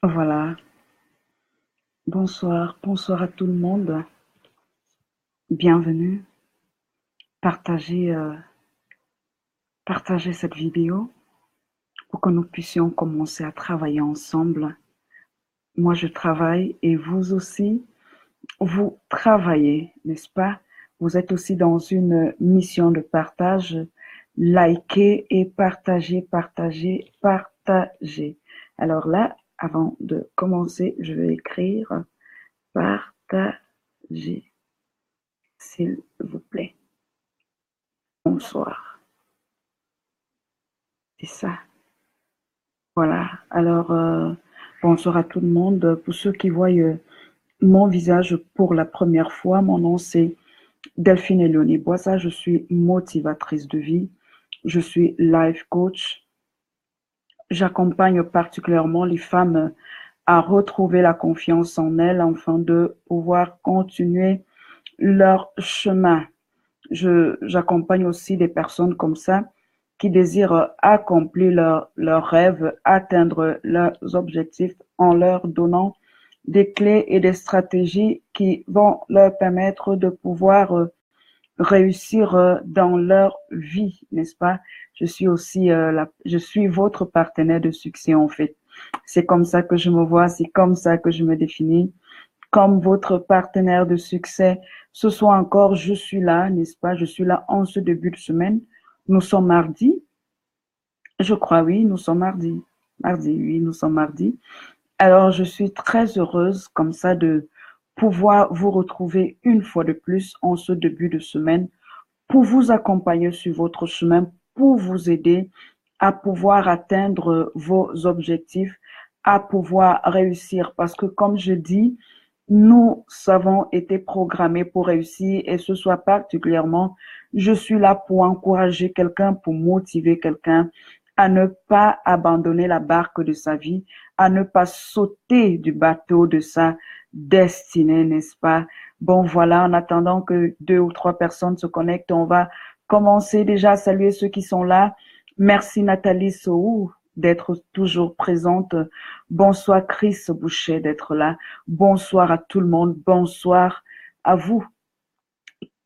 Voilà. Bonsoir, bonsoir à tout le monde. Bienvenue. Partagez, partagez cette vidéo pour que nous puissions commencer à travailler ensemble. Moi, je travaille et vous aussi, vous travaillez, n'est-ce pas? Vous êtes aussi dans une mission de partage. Likez et partagez, partagez, partagez. Alors là, avant de commencer, je vais écrire partager, s'il vous plaît. Bonsoir. C'est ça. Voilà. Alors, bonsoir à tout le monde. Pour ceux qui voient mon visage pour la première fois, mon nom c'est Delphine Éléonée Boissa. Je suis motivatrice de vie. Je suis life coach. J'accompagne particulièrement les femmes à retrouver la confiance en elles afin de pouvoir continuer leur chemin. J'accompagne aussi des personnes comme ça qui désirent accomplir leurs rêves, atteindre leurs objectifs en leur donnant des clés et des stratégies qui vont leur permettre de pouvoir réussir dans leur vie, n'est-ce pas? Je suis aussi je suis votre partenaire de succès en fait. C'est comme ça que je me vois, c'est comme ça que je me définis comme votre partenaire de succès. Ce soir encore, je suis là, n'est-ce pas? Je suis là en ce début de semaine. Nous sommes mardi. Je crois, oui, nous sommes mardi. Mardi, oui, nous sommes mardi. Alors, je suis très heureuse comme ça de pouvoir vous retrouver une fois de plus en ce début de semaine pour vous accompagner sur votre chemin, pour vous aider à pouvoir atteindre vos objectifs, à pouvoir réussir. Parce que comme je dis, nous avons été programmés pour réussir et ce soit particulièrement, je suis là pour encourager quelqu'un, pour motiver quelqu'un à ne pas abandonner la barque de sa vie, à ne pas sauter du bateau de sa destinée, n'est-ce pas? Bon, voilà, en attendant que 2 ou 3 personnes se connectent, on va commencer déjà à saluer ceux qui sont là. Merci Nathalie Soou d'être toujours présente. Bonsoir Chris Boucher d'être là. Bonsoir à tout le monde. Bonsoir à vous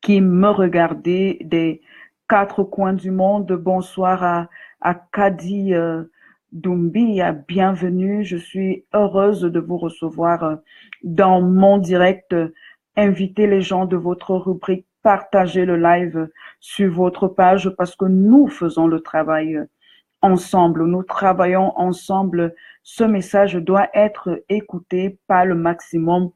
qui me regardez des 4 coins du monde. Bonsoir à Kadi Doumbia. Bienvenue. Je suis heureuse de vous recevoir dans mon direct. Invitez les gens de votre rubrique. Partagez le live sur votre page parce que nous faisons le travail ensemble. Nous travaillons ensemble. Ce message doit être écouté par le maximum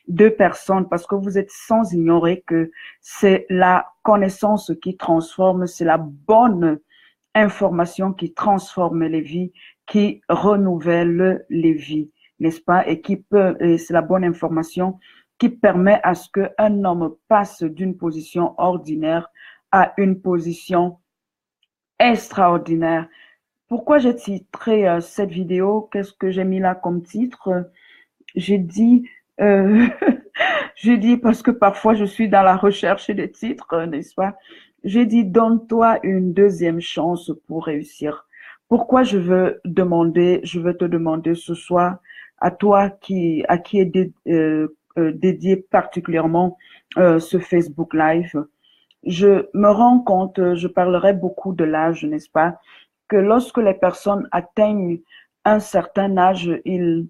de personnes parce que vous êtes sans ignorer que c'est la connaissance qui transforme, c'est la bonne information qui transforme les vies, qui renouvelle les vies, n'est-ce pas? Et c'est la bonne information qui permet à ce qu'un homme passe d'une position ordinaire à une position extraordinaire. Pourquoi j'ai titré cette vidéo? Qu'est-ce que j'ai mis là comme titre? J'ai dit, euh, j'ai dit parce que parfois je suis dans la recherche des titres, n'est-ce pas? J'ai dit, donne-toi une deuxième chance pour réussir. Pourquoi je veux te demander ce soir à toi à qui est dédié particulièrement ce Facebook Live. Je me rends compte, je parlerai beaucoup de l'âge, n'est-ce pas? Que lorsque les personnes atteignent un certain âge, ils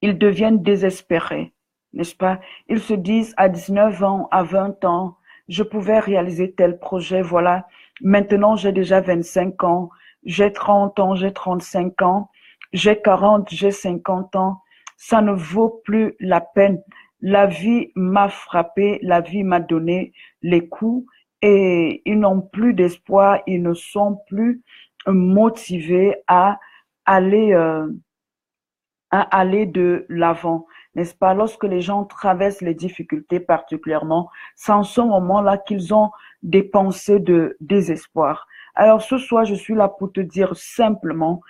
deviennent désespérés, n'est-ce pas? Ils se disent à 19 ans, à 20 ans, je pouvais réaliser tel projet, voilà. Maintenant, j'ai déjà 25 ans, j'ai 30 ans, j'ai 35 ans, j'ai 40, j'ai 50 ans. Ça ne vaut plus la peine. La vie m'a frappé, la vie m'a donné les coups et ils n'ont plus d'espoir, ils ne sont plus motivés aller à aller de l'avant, n'est-ce pas? Lorsque les gens traversent les difficultés particulièrement, c'est en ce moment-là qu'ils ont des pensées de désespoir. Alors ce soir, je suis là pour te dire simplement,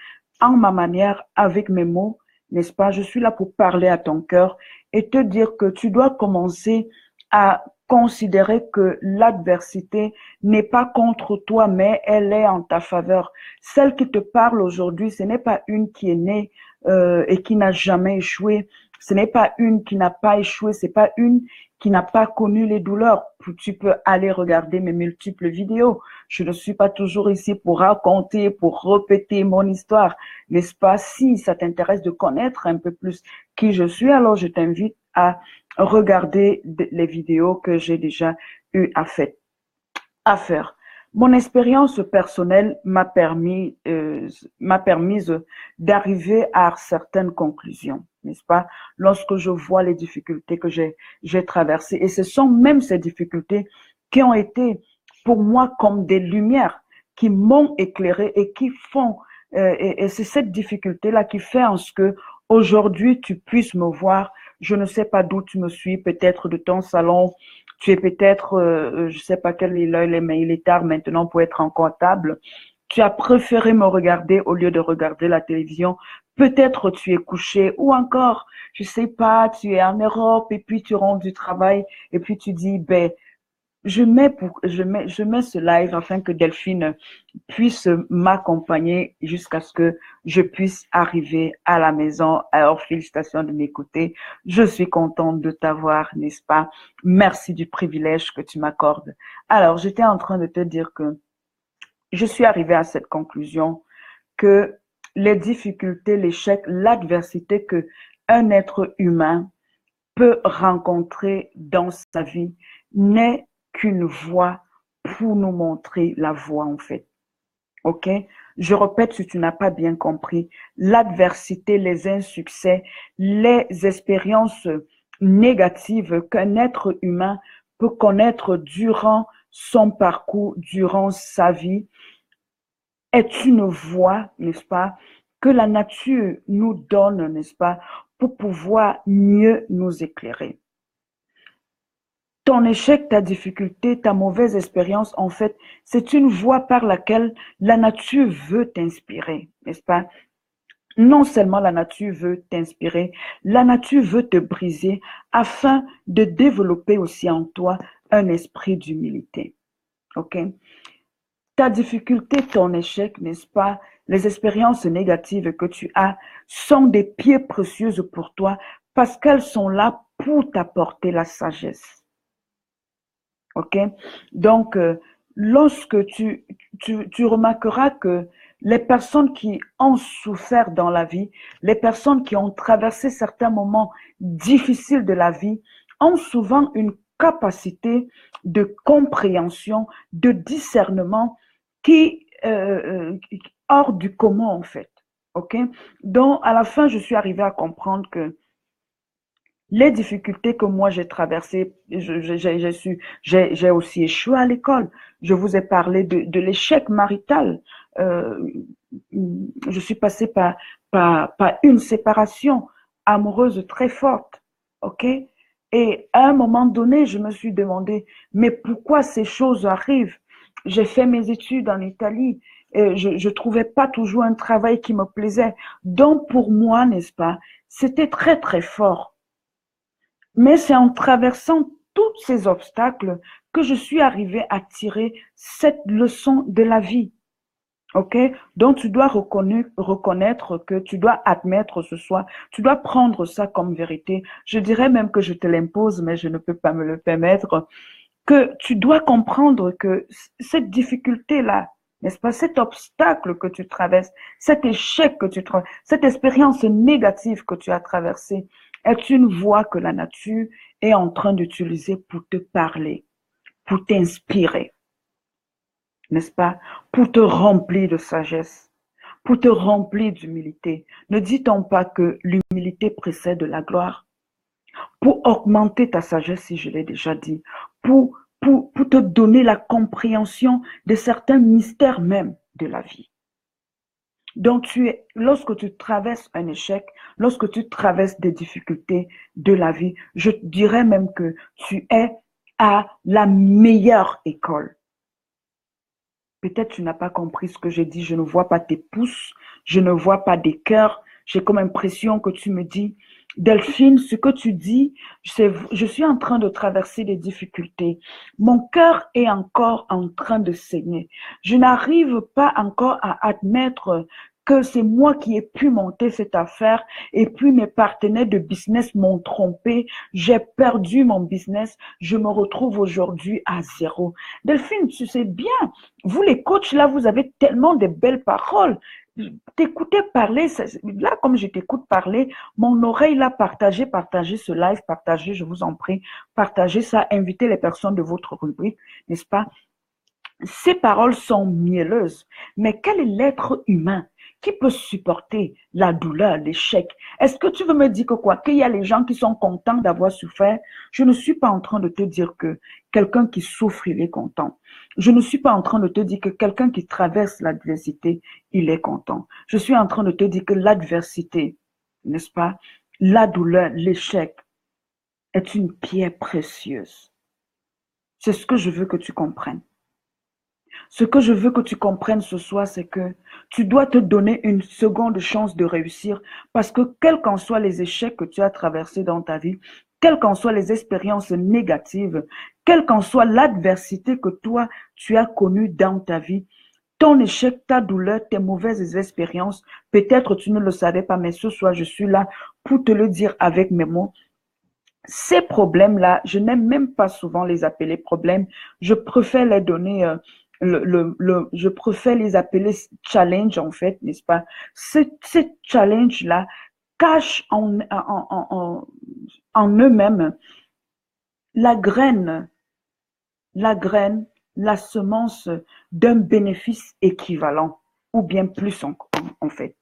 en ma manière, avec mes mots, n'est-ce pas? Je suis là pour parler à ton cœur et te dire que tu dois commencer à considérer que l'adversité n'est pas contre toi, mais elle est en ta faveur. Celle qui te parle aujourd'hui, ce n'est pas une qui est née et qui n'a jamais échoué. Ce n'est pas une qui n'a pas échoué, c'est pas une qui n'a pas connu les douleurs. Tu peux aller regarder mes multiples vidéos. Je ne suis pas toujours ici pour raconter, pour répéter mon histoire, n'est-ce pas? Si ça t'intéresse de connaître un peu plus qui je suis, alors je t'invite à regarder les vidéos que j'ai déjà eu à faire. Mon expérience personnelle m'a permise d'arriver à certaines conclusions, n'est-ce pas? Lorsque je vois les difficultés que j'ai traversées, et ce sont même ces difficultés qui ont été pour moi comme des lumières qui m'ont éclairé et qui font, et c'est cette difficulté-là qui fait en ce que aujourd'hui tu puisses me voir. Je ne sais pas d'où tu me suis, peut-être de ton salon. Tu es peut-être, je sais pas quelle est l'heure, mais il est tard maintenant pour être en comptable. Tu as préféré me regarder au lieu de regarder la télévision. Peut-être tu es couché ou encore, je sais pas, tu es en Europe et puis tu rentres du travail et puis tu dis, ben, je mets ce live afin que Delphine puisse m'accompagner jusqu'à ce que je puisse arriver à la maison. Alors, félicitations de m'écouter. Je suis contente de t'avoir, n'est-ce pas? Merci du privilège que tu m'accordes. Alors, j'étais en train de te dire que je suis arrivée à cette conclusion que les difficultés, l'échec, l'adversité que un être humain peut rencontrer dans sa vie n'est qu'une voie pour nous montrer la voie en fait. Ok? Je répète si tu n'as pas bien compris, l'adversité, les insuccès, les expériences négatives qu'un être humain peut connaître durant son parcours, durant sa vie, est une voie, n'est-ce pas, que la nature nous donne, n'est-ce pas, pour pouvoir mieux nous éclairer. Ton échec, ta difficulté, ta mauvaise expérience, en fait, c'est une voie par laquelle la nature veut t'inspirer, n'est-ce pas? Non seulement la nature veut t'inspirer, la nature veut te briser afin de développer aussi en toi un esprit d'humilité. OK? Ta difficulté, ton échec, n'est-ce pas? Les expériences négatives que tu as sont des pierres précieuses pour toi parce qu'elles sont là pour t'apporter la sagesse. OK? Donc, lorsque tu remarqueras que les personnes qui ont souffert dans la vie, les personnes qui ont traversé certains moments difficiles de la vie, ont souvent une capacité de compréhension, de discernement qui hors du commun en fait. OK? Donc, à la fin, je suis arrivée à comprendre que les difficultés que moi j'ai traversées, j'ai aussi échoué à l'école. Je vous ai parlé de l'échec marital. Je suis passée par une séparation amoureuse très forte. OK? Et à un moment donné, je me suis demandé, mais pourquoi ces choses arrivent? J'ai fait mes études en Italie. Et je trouvais pas toujours un travail qui me plaisait. Donc pour moi, n'est-ce pas, c'était très très fort. Mais c'est en traversant tous ces obstacles que je suis arrivée à tirer cette leçon de la vie. OK? Donc, tu dois reconnaître que tu dois admettre ce soir, tu dois prendre ça comme vérité. Je dirais même que je te l'impose, mais je ne peux pas me le permettre, que tu dois comprendre que cette difficulté-là, n'est-ce pas, cet obstacle que tu traverses, cet échec que tu traverses, cette expérience négative que tu as traversée, est une voie que la nature est en train d'utiliser pour te parler, pour t'inspirer, n'est-ce pas, pour te remplir de sagesse, pour te remplir d'humilité. Ne dit-on pas que l'humilité précède la gloire? Pour augmenter ta sagesse, si je l'ai déjà dit, pour te donner la compréhension de certains mystères même de la vie. Donc, lorsque tu traverses un échec, lorsque tu traverses des difficultés de la vie, je dirais même que tu es à la meilleure école. Peut-être tu n'as pas compris ce que j'ai dit, je ne vois pas tes pouces, je ne vois pas des cœurs. J'ai comme impression que tu me dis, Delphine, ce que tu dis, je suis en train de traverser des difficultés. Mon cœur est encore en train de saigner. Je n'arrive pas encore à admettre que c'est moi qui ai pu monter cette affaire et puis mes partenaires de business m'ont trompé, j'ai perdu mon business, je me retrouve aujourd'hui à zéro. Delphine, tu sais bien, vous les coachs là, vous avez tellement de belles paroles. T'écouter parler, là comme je t'écoute parler, mon oreille l'a partagé, partagez ce live, partagez, je vous en prie, partagez ça, invitez les personnes de votre rubrique, n'est-ce pas? Ces paroles sont mielleuses, mais quel est l'être humain qui peut supporter la douleur, l'échec? Est-ce que tu veux me dire que quoi? Qu'il y a les gens qui sont contents d'avoir souffert? Je ne suis pas en train de te dire que quelqu'un qui souffre, il est content. Je ne suis pas en train de te dire que quelqu'un qui traverse l'adversité, il est content. Je suis en train de te dire que l'adversité, n'est-ce pas? La douleur, l'échec est une pierre précieuse. C'est ce que je veux que tu comprennes. Ce que je veux que tu comprennes ce soir, c'est que tu dois te donner une seconde chance de réussir parce que quels qu'en soient les échecs que tu as traversés dans ta vie, quelles qu'en soient les expériences négatives, quelle qu'en soit l'adversité que toi, tu as connue dans ta vie, ton échec, ta douleur, tes mauvaises expériences, peut-être tu ne le savais pas, mais ce soir, je suis là pour te le dire avec mes mots. Ces problèmes-là, je n'aime même pas souvent les appeler problèmes. Je préfère les donner, je préfère les appeler challenge en fait, n'est-ce pas? Ces challenges-là cachent en eux-mêmes la graine, la semence d'un bénéfice équivalent ou bien plus en fait.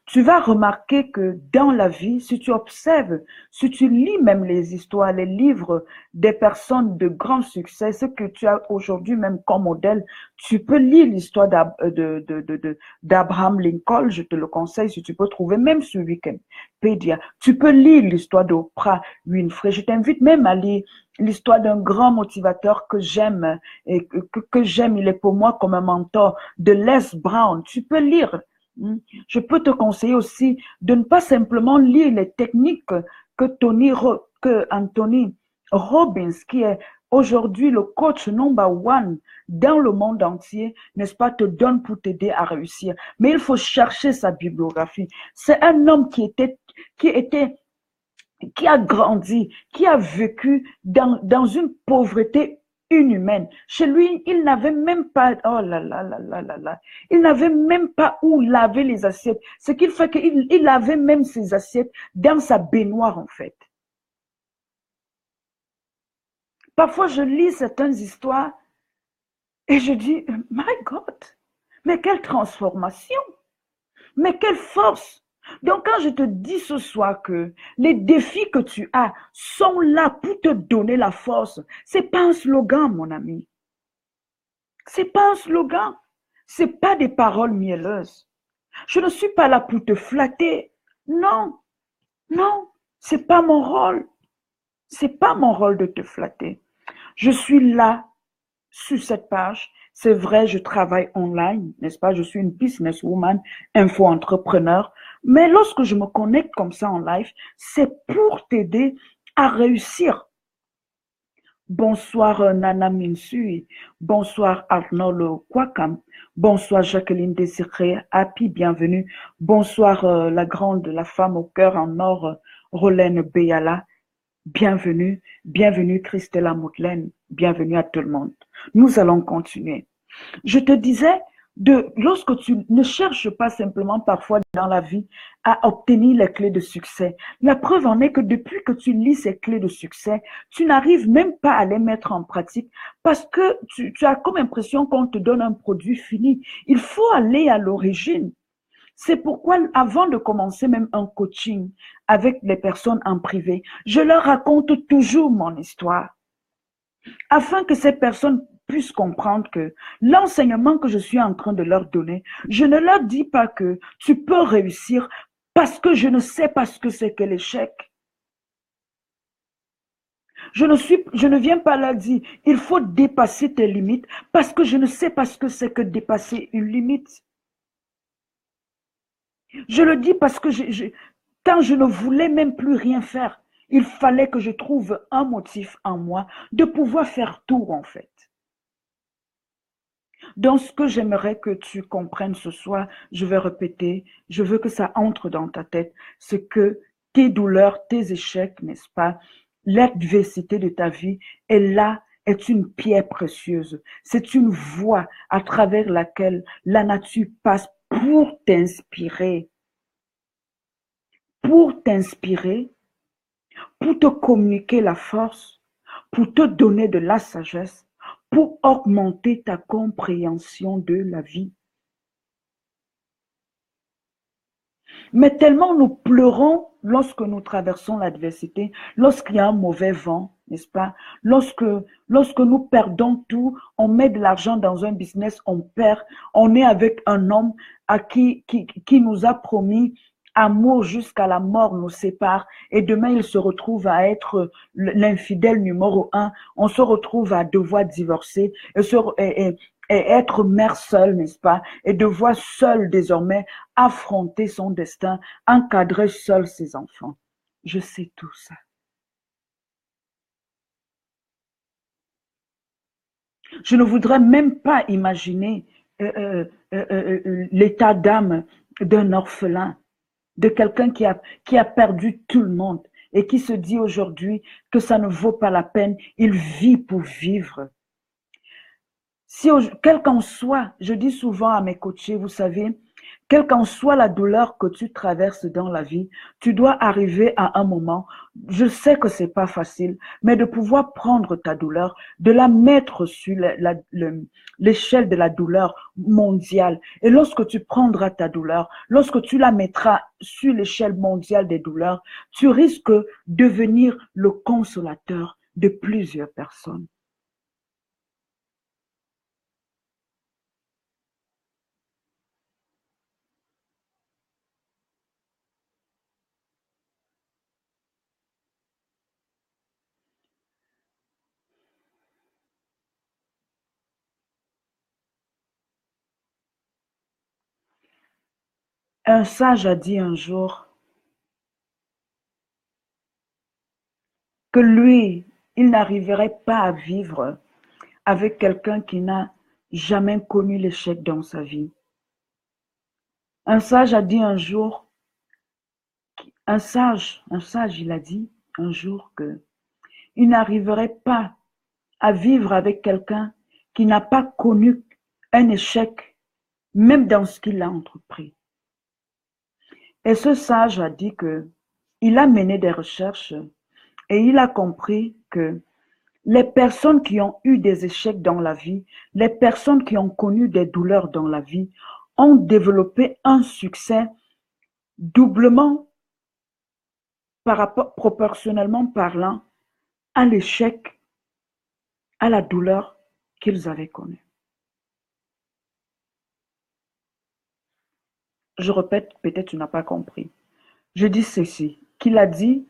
Tu vas remarquer que dans la vie, si tu observes, si tu lis même les histoires, les livres des personnes de grand succès, ce que tu as aujourd'hui même comme modèle, tu peux lire l'histoire d'Abraham Lincoln, je te le conseille si tu peux trouver même sur Wikipédia. Tu peux lire l'histoire d'Oprah Winfrey. Je t'invite même à lire l'histoire d'un grand motivateur que j'aime et que j'aime, il est pour moi comme un mentor, de Les Brown. Tu peux lire. Je peux te conseiller aussi de ne pas simplement lire les techniques que Anthony Robbins, qui est aujourd'hui le coach number one dans le monde entier, n'est-ce pas, te donne pour t'aider à réussir. Mais il faut chercher sa bibliographie. C'est un homme qui a grandi, qui a vécu dans une pauvreté inhumaine. Chez lui, il n'avait même pas, oh là là là là là là, il n'avait même pas où laver les assiettes. Ce qui fait qu'il lavait même ses assiettes dans sa baignoire en fait. Parfois, je lis certaines histoires et je dis, my God, mais quelle transformation, mais quelle force. Donc, quand je te dis ce soir que les défis que tu as sont là pour te donner la force, c'est pas un slogan, mon ami. C'est pas un slogan. C'est pas des paroles mielleuses. Je ne suis pas là pour te flatter. Non, non, c'est pas mon rôle. C'est pas mon rôle de te flatter. Je suis là sur cette page. C'est vrai, je travaille online, n'est-ce pas? Je suis une businesswoman, info-entrepreneur. Mais lorsque je me connecte comme ça en live, c'est pour t'aider à réussir. Bonsoir Nana Minsui, bonsoir Arnold Kwakam, bonsoir Jacqueline Désirée, Happy, bienvenue. Bonsoir la grande, la femme au cœur en or, Rolène Béala, bienvenue. Bienvenue Christella Moutelaine, bienvenue à tout le monde. Nous allons continuer. Je te disais, lorsque tu ne cherches pas simplement parfois dans la vie à obtenir les clés de succès, la preuve en est que depuis que tu lis ces clés de succès, tu n'arrives même pas à les mettre en pratique parce que tu as comme impression qu'on te donne un produit fini. Il faut aller à l'origine. C'est pourquoi, avant de commencer même un coaching avec les personnes en privé, je leur raconte toujours mon histoire afin que ces personnes puissent comprendre que l'enseignement que je suis en train de leur donner, je ne leur dis pas que tu peux réussir parce que je ne sais pas ce que c'est que l'échec. Je ne viens pas leur dire, il faut dépasser tes limites parce que je ne sais pas ce que c'est que dépasser une limite. Je le dis parce que quand je ne voulais même plus rien faire, il fallait que je trouve un motif en moi de pouvoir faire tout en fait. Donc, ce que j'aimerais que tu comprennes ce soir, je vais répéter, je veux que ça entre dans ta tête, c'est que tes douleurs, tes échecs, n'est-ce pas, l'adversité de ta vie est là, est une pierre précieuse. C'est une voie à travers laquelle la nature passe pour t'inspirer, pour te communiquer la force, pour te donner de la sagesse, pour augmenter ta compréhension de la vie. Mais tellement nous pleurons lorsque nous traversons l'adversité, lorsqu'il y a un mauvais vent, n'est-ce pas? Lorsque nous perdons tout, on met de l'argent dans un business, on perd, on est avec un homme à qui nous a promis amour jusqu'à la mort nous sépare et demain il se retrouve à être l'infidèle numéro un, on se retrouve à devoir divorcer et être mère seule, n'est-ce pas? Et devoir seule désormais affronter son destin, encadrer seul ses enfants. Je sais tout ça. Je ne voudrais même pas imaginer l'état d'âme d'un orphelin, de quelqu'un qui a perdu tout le monde et qui se dit aujourd'hui que ça ne vaut pas la peine, il vit pour vivre. Si, quel qu'en soit, je dis souvent à mes coachés, vous savez, quelle qu'en soit la douleur que tu traverses dans la vie, tu dois arriver à un moment, je sais que c'est pas facile, mais de pouvoir prendre ta douleur, de la mettre sur l'échelle de la douleur mondiale. Et lorsque tu prendras ta douleur, lorsque tu la mettras sur l'échelle mondiale des douleurs, tu risques de devenir le consolateur de plusieurs personnes. Un sage a dit un jour que lui, il n'arriverait pas à vivre avec quelqu'un qui n'a jamais connu l'échec dans sa vie. Un sage a dit un jour, il a dit un jour que il n'arriverait pas à vivre avec quelqu'un qui n'a pas connu un échec, même dans ce qu'il a entrepris. Et ce sage a dit que il a mené des recherches et il a compris que les personnes qui ont eu des échecs dans la vie, les personnes qui ont connu des douleurs dans la vie, ont développé un succès doublement proportionnellement parlant à l'échec, à la douleur qu'ils avaient connue. Je répète, peut-être tu n'as pas compris. Je dis ceci, qu'il a dit,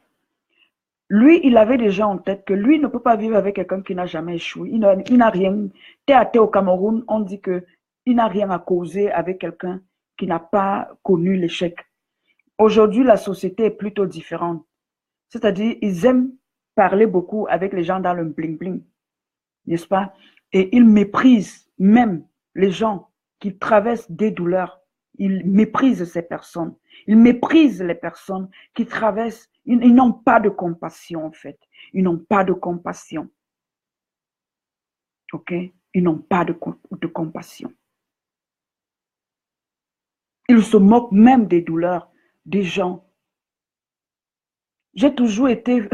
lui, il avait déjà en tête que lui ne peut pas vivre avec quelqu'un qui n'a jamais échoué. Il n'a rien. Terre à terre au Cameroun, on dit que il n'a rien à causer avec quelqu'un qui n'a pas connu l'échec. Aujourd'hui, la société est plutôt différente. C'est-à-dire, ils aiment parler beaucoup avec les gens dans le bling-bling, n'est-ce pas? Et ils méprisent même les gens qui traversent des douleurs. Ils méprisent ces personnes. Ils méprisent les personnes qui traversent. Ils n'ont pas de compassion, en fait. Ils n'ont pas de compassion. OK? Ils n'ont pas de compassion. Ils se moquent même des douleurs des gens. J'ai toujours été,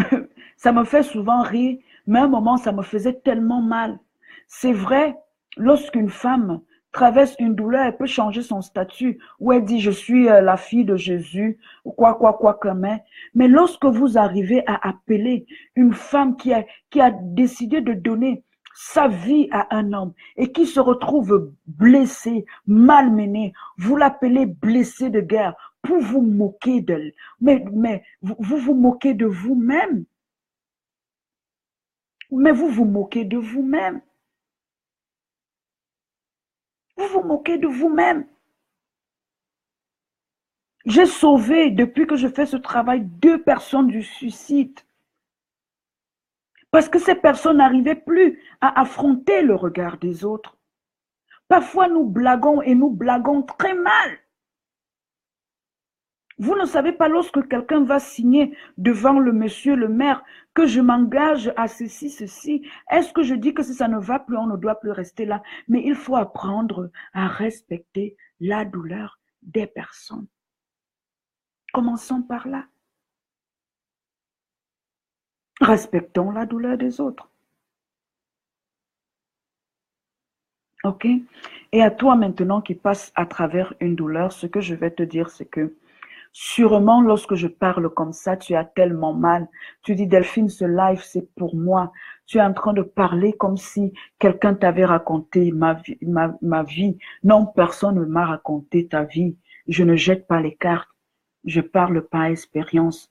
ça me fait souvent rire, mais à un moment, ça me faisait tellement mal. C'est vrai, lorsqu'une femme traverse une douleur, elle peut changer son statut, où elle dit, je suis la fille de Jésus, ou quoi que mais lorsque vous arrivez à appeler une femme qui a décidé de donner sa vie à un homme et qui se retrouve blessée, malmenée, vous l'appelez blessée de guerre pour vous moquer d'elle. Mais vous vous moquez de vous-même. Mais vous vous moquez de vous-même. Vous vous moquez de vous-même. J'ai sauvé, depuis que je fais ce travail, 2 personnes du suicide. Parce que ces personnes n'arrivaient plus à affronter le regard des autres. Parfois, nous blaguons et nous blaguons très mal. Vous ne savez pas lorsque quelqu'un va signer devant le monsieur le maire que je m'engage à ceci, ceci. Est-ce que je dis que si ça ne va plus, on ne doit plus rester là? Mais il faut apprendre à respecter la douleur des personnes. Commençons par là. Respectons la douleur des autres. OK? Et à toi maintenant qui passes à travers une douleur, ce que je vais te dire, c'est que sûrement lorsque je parle comme ça, tu as tellement mal. Tu dis, Delphine, ce live, c'est pour moi. Tu es en train de parler comme si quelqu'un t'avait raconté ma vie. Non, personne ne m'a raconté ta vie. Je ne jette pas les cartes. Je parle par expérience.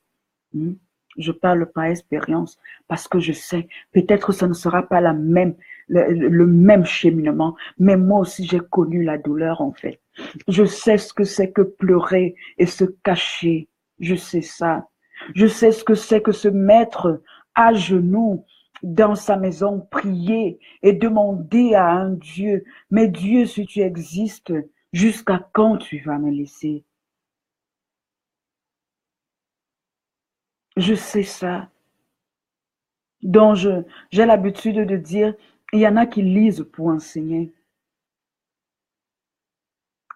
Hmm? Je parle par expérience parce que je sais, peut-être ce ne sera pas le même cheminement, mais moi aussi j'ai connu la douleur en fait. Je sais ce que c'est que pleurer et se cacher. Je sais ça. Je sais ce que c'est que se mettre à genoux dans sa maison, prier et demander à un Dieu, mais Dieu, si tu existes, jusqu'à quand tu vas me laisser? Je sais ça. Donc, j'ai l'habitude de dire, il y en a qui lisent pour enseigner.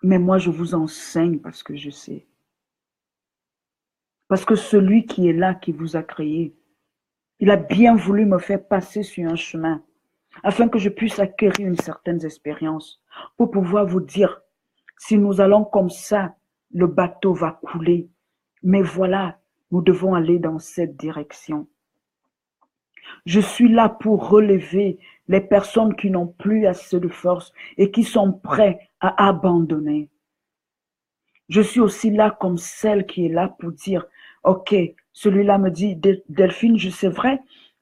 Mais moi, je vous enseigne parce que je sais. Parce que celui qui est là, qui vous a créé, il a bien voulu me faire passer sur un chemin afin que je puisse acquérir une certaine expérience pour pouvoir vous dire, si nous allons comme ça, le bateau va couler. Mais voilà, nous devons aller dans cette direction. Je suis là pour relever les personnes qui n'ont plus assez de force et qui sont prêts à abandonner. Je suis aussi là comme celle qui est là pour dire, OK, celui-là me dit, Delphine, je sais vrai,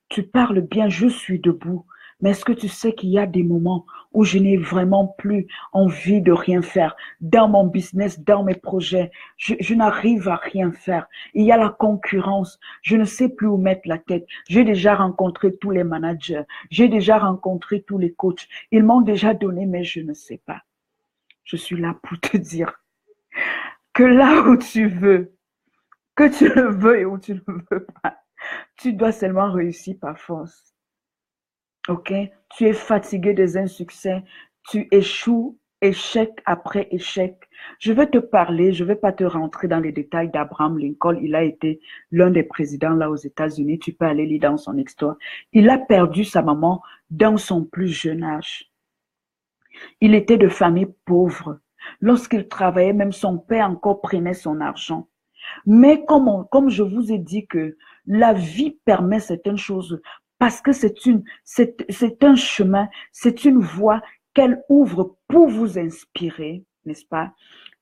tu parles bien, je suis debout. Mais est-ce que tu sais qu'il y a des moments où je n'ai vraiment plus envie de rien faire dans mon business, dans mes projets? Je n'arrive à rien faire. Il y a la concurrence. Je ne sais plus où mettre la tête. J'ai déjà rencontré tous les managers. J'ai déjà rencontré tous les coachs. Ils m'ont déjà donné, mais je ne sais pas. Je suis là pour te dire que là où tu veux, que tu le veux et où tu ne le veux pas, tu dois seulement réussir par force. OK? Tu es fatigué des insuccès, tu échoues échec après échec. Je vais te parler, je ne vais pas te rentrer dans les détails d'Abraham Lincoln. Il a été l'un des présidents là aux États-Unis. Tu peux aller lire dans son histoire. Il a perdu sa maman dans son plus jeune âge. Il était de famille pauvre. Lorsqu'il travaillait, même son père encore prenait son argent. Mais comme je vous ai dit que la vie permet certaines choses parce que c'est un chemin, c'est une voie qu'elle ouvre pour vous inspirer, n'est-ce pas?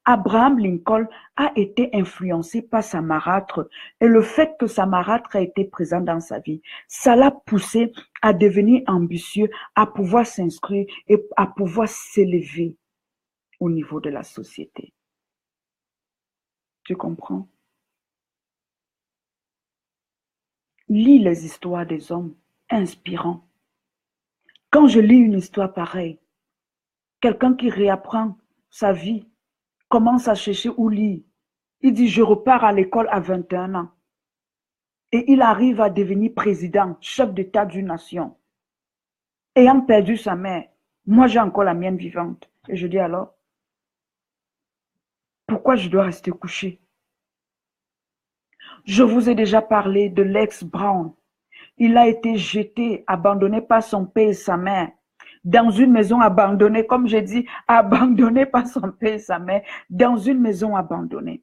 Abraham Lincoln a été influencé par sa marâtre et le fait que sa marâtre a été présente dans sa vie, ça l'a poussé à devenir ambitieux, à pouvoir s'inscrire et à pouvoir s'élever au niveau de la société. Tu comprends? Lis les histoires des hommes inspirants. Quand je lis une histoire pareille, quelqu'un qui réapprend sa vie, commence à chercher où lire. Il dit, je repars à l'école à 21 ans. Et il arrive à devenir président, chef d'État d'une nation. Ayant perdu sa mère, moi j'ai encore la mienne vivante. Et je dis alors, pourquoi je dois rester couché? Je vous ai déjà parlé de l'ex Brown. Il a été jeté, abandonné par son père et sa mère, dans une maison abandonnée, comme j'ai dit, abandonné par son père et sa mère, dans une maison abandonnée.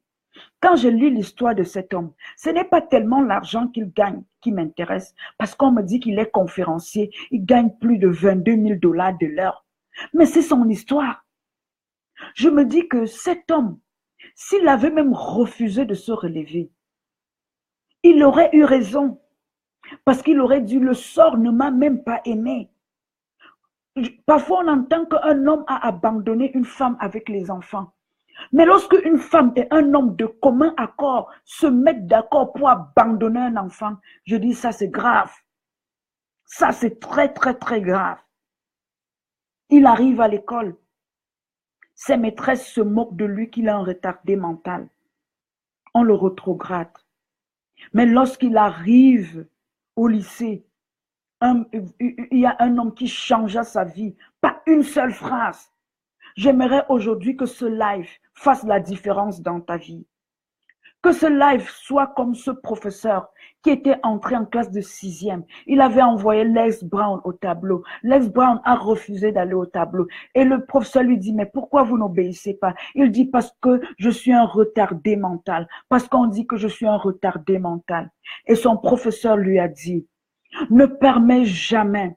Quand je lis l'histoire de cet homme, ce n'est pas tellement l'argent qu'il gagne qui m'intéresse, parce qu'on me dit qu'il est conférencier, il gagne plus de 22 000 $ de l'heure. Mais c'est son histoire. Je me dis que cet homme, s'il avait même refusé de se relever, il aurait eu raison. Parce qu'il aurait dit, le sort ne m'a même pas aimé. Parfois, on entend qu'un homme a abandonné une femme avec les enfants. Mais lorsque une femme et un homme de commun accord se mettent d'accord pour abandonner un enfant, je dis ça c'est grave. Ça c'est très très très grave. Il arrive à l'école. Ses maîtresses se moquent de lui qu'il a un retardé mental. On le rétrograde. Mais lorsqu'il arrive au lycée, il y a un homme qui changea sa vie. Pas une seule phrase. J'aimerais aujourd'hui que ce live fasse la différence dans ta vie. Que ce live soit comme ce professeur qui était entré en classe de 6e. Il avait envoyé Les Brown au tableau. Les Brown a refusé d'aller au tableau. Et le professeur lui dit, mais pourquoi vous n'obéissez pas? Il dit, parce que je suis un retardé mental. Parce qu'on dit que je suis un retardé mental. Et son professeur lui a dit, ne permets jamais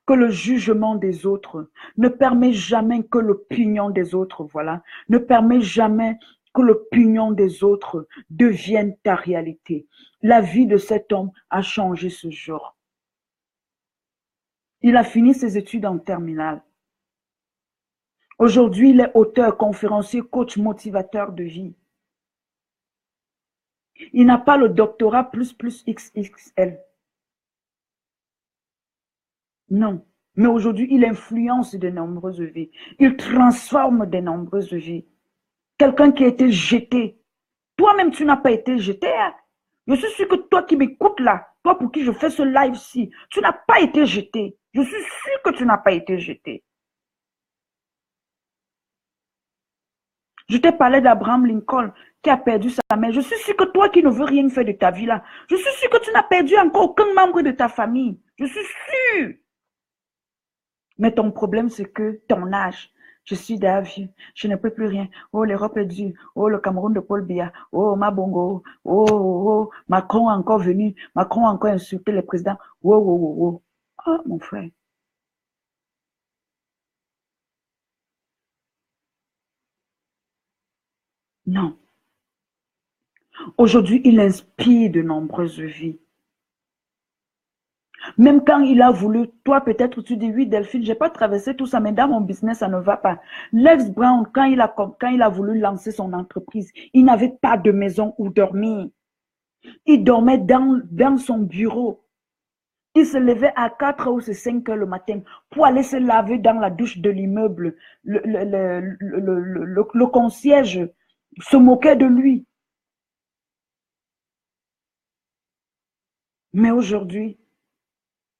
que le jugement des autres, ne permets jamais que l'opinion des autres, voilà, ne permets jamais que l'opinion des autres devienne ta réalité. La vie de cet homme a changé ce jour. Il a fini ses études en terminale. Aujourd'hui, il est auteur, conférencier, coach, motivateur de vie. Il n'a pas le doctorat plus XXL. Non. Mais aujourd'hui, il influence de nombreuses vies. Il transforme de nombreuses vies. Quelqu'un qui a été jeté. Toi-même, tu n'as pas été jeté. Hein? Je suis sûr que toi qui m'écoutes là, toi pour qui je fais ce live-ci, tu n'as pas été jeté. Je suis sûr que tu n'as pas été jeté. Je t'ai parlé d'Abraham Lincoln qui a perdu sa mère. Je suis sûr que toi qui ne veux rien faire de ta vie là, je suis sûr que tu n'as perdu encore aucun membre de ta famille. Je suis sûr. Mais ton problème, c'est que ton âge, je suis d'avis, je ne peux plus rien. Oh, l'Europe est dure. Oh, le Cameroun de Paul Biya. Oh, Mabongo. Oh, oh, oh, Macron est encore venu. Macron a encore insulté les présidents. Oh, oh, oh, oh. Oh, mon frère. Non. Aujourd'hui, il inspire de nombreuses vies. Même quand il a voulu, toi peut-être tu dis, oui Delphine, je n'ai pas traversé tout ça, mais dans mon business, ça ne va pas. Lex Brown, quand il a voulu lancer son entreprise, il n'avait pas de maison où dormir. Il dormait dans son bureau. Il se levait à 4 ou 5 heures le matin pour aller se laver dans la douche de l'immeuble. Le concierge se moquait de lui. Mais aujourd'hui,